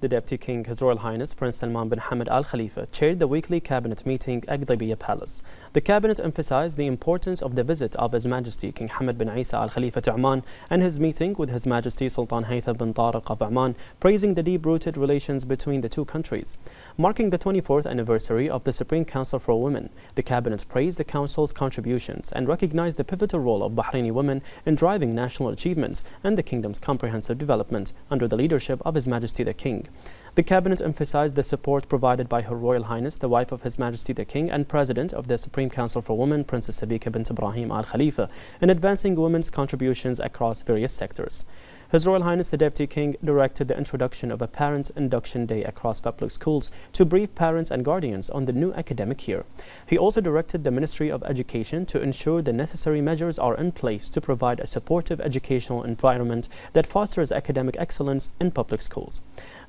the Deputy King, His Royal Highness Prince Salman bin Hamad Al Khalifa, chaired the weekly cabinet meeting at Agdabiya Palace. The cabinet emphasized the importance of the visit of His Majesty King Hamad bin Isa Al Khalifa to Oman and his meeting with His Majesty Sultan Haytham bin Tariq of Oman, praising the deep-rooted relations between the two countries. Marking the 24th anniversary of the Supreme Council for Women, the cabinet praised the Council's contributions and recognized the pivotal role of Bahraini women in driving national achievements and the kingdom's comprehensive development under the leadership of His Majesty the King. The cabinet emphasized the support provided by Her Royal Highness, the wife of His Majesty the King and President of the Supreme Council for Women, Princess Sabika bint Ibrahim Al Khalifa, in advancing women's contributions across various sectors. His Royal Highness the Deputy King directed the introduction of a Parent Induction Day across public schools to brief parents and guardians on the new academic year. He also directed the Ministry of Education to ensure the necessary measures are in place to provide a supportive educational environment that fosters academic excellence in public schools.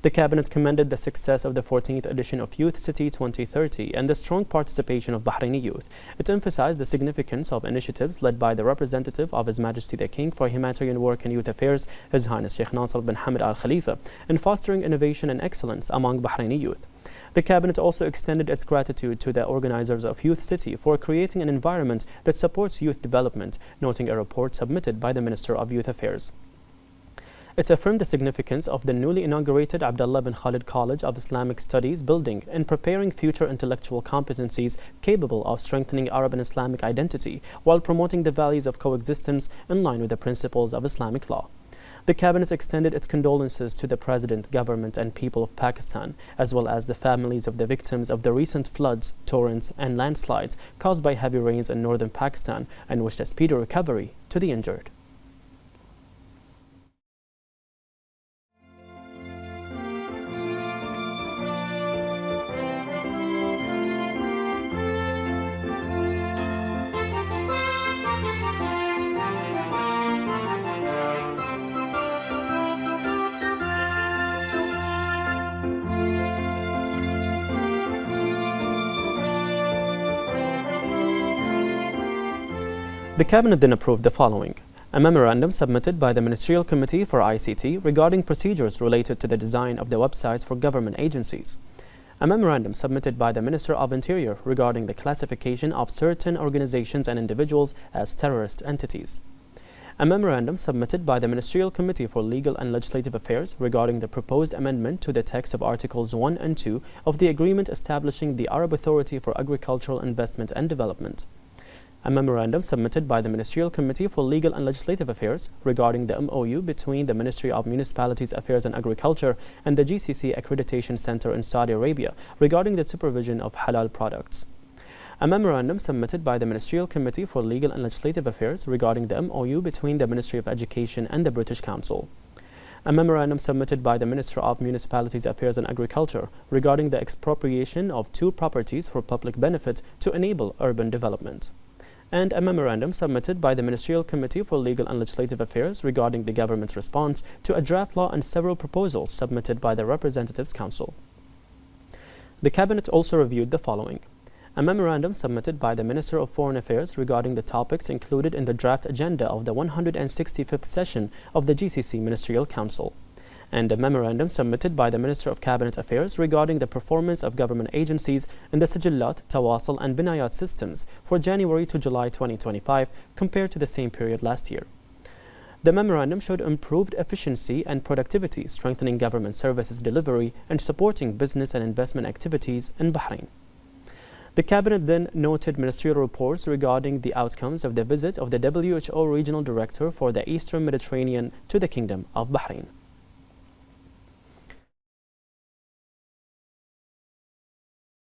The Cabinet commended the success of the 14th edition of Youth City 2030 and the strong participation of Bahraini youth. It emphasized the significance of initiatives led by the representative of His Majesty the King for Humanitarian Work and Youth Affairs, His Highness Sheikh Nasser bin Hamad Al Khalifa, in fostering innovation and excellence among Bahraini youth. The Cabinet also extended its gratitude to the organizers of Youth City for creating an environment that supports youth development, noting a report submitted by the Minister of Youth Affairs. It affirmed the significance of the newly inaugurated Abdullah bin Khalid College of Islamic Studies building in preparing future intellectual competencies capable of strengthening Arab and Islamic identity while promoting the values of coexistence in line with the principles of Islamic law. The Cabinet extended its condolences to the President, government and people of Pakistan, as well as the families of the victims of the recent floods, torrents and landslides caused by heavy rains in northern Pakistan, and wished a speedy recovery to the injured. The Cabinet then approved the following: a memorandum submitted by the Ministerial Committee for ICT regarding procedures related to the design of the websites for government agencies, a memorandum submitted by the Minister of Interior regarding the classification of certain organizations and individuals as terrorist entities, a memorandum submitted by the Ministerial Committee for Legal and Legislative Affairs regarding the proposed amendment to the text of Articles 1 and 2 of the Agreement establishing the Arab Authority for Agricultural Investment and Development, a memorandum submitted by the Ministerial Committee for Legal and Legislative Affairs regarding the MOU between the Ministry of Municipalities Affairs and Agriculture and the GCC Accreditation Center in Saudi Arabia regarding the supervision of halal products, a memorandum submitted by the Ministerial Committee for Legal and Legislative Affairs regarding the MOU between the Ministry of Education and the British Council, a memorandum submitted by the Minister of Municipalities Affairs and Agriculture regarding the expropriation of 2 properties for public benefit to enable urban development, and a memorandum submitted by the Ministerial Committee for Legal and Legislative Affairs regarding the government's response to a draft law and several proposals submitted by the Representatives Council. The Cabinet also reviewed the following: a memorandum submitted by the Minister of Foreign Affairs regarding the topics included in the draft agenda of the 165th session of the GCC Ministerial Council, and a memorandum submitted by the Minister of Cabinet Affairs regarding the performance of government agencies in the Sijillat, Tawasul and Binayat systems for January to July 2025 compared to the same period last year. The memorandum showed improved efficiency and productivity, strengthening government services delivery and supporting business and investment activities in Bahrain. The Cabinet then noted ministerial reports regarding the outcomes of the visit of the WHO Regional Director for the Eastern Mediterranean to the Kingdom of Bahrain.